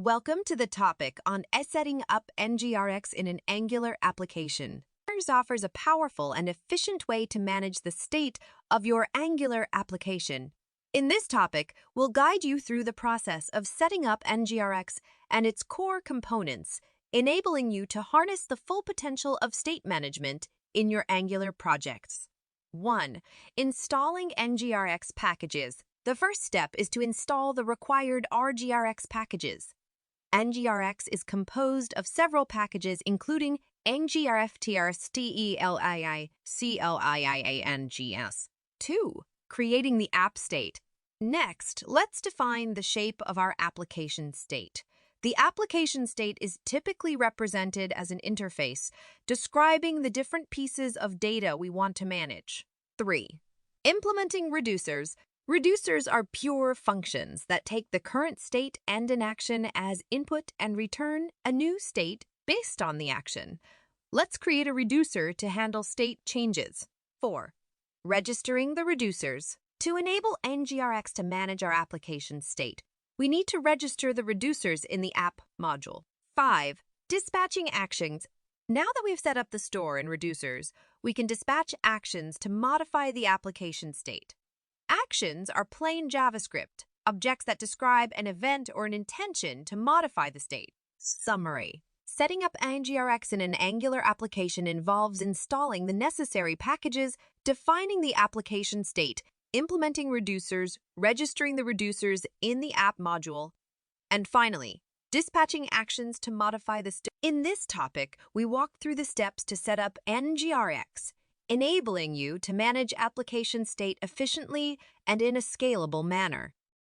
Welcome to the topic on setting up NgRx in an Angular application. NgRx offers a powerful and efficient way to manage the state of your Angular application. In this topic, we'll guide you through the process of setting up NgRx and its core components, enabling you to harness the full potential of state management in your Angular projects. 1. Installing NgRx packages. The first step is to install the required NgRx packages. NgRx is composed of several packages including NgRf TRSTELIICLIIANGS. 2. Creating the app state. Next, let's define the shape of our application state. The application state is typically represented as an interface, describing the different pieces of data we want to manage. 3. Implementing reducers. Reducers are pure functions that take the current state and an action as input and return a new state based on the action. Let's create a reducer to handle state changes. 4. Registering the reducers. To enable NgRx to manage our application state, we need to register the reducers in the app module. 5. Dispatching actions. Now that we've set up the store and reducers, we can dispatch actions to modify the application state. Actions are plain JavaScript, objects that describe an event or an intention to modify the state. Summary. Setting up NgRx in an Angular application involves installing the necessary packages, defining the application state, implementing reducers, registering the reducers in the app module, and finally, dispatching actions to modify the state. In this topic, we walk through the steps to set up NgRx, enabling you to manage application state efficiently and in a scalable manner.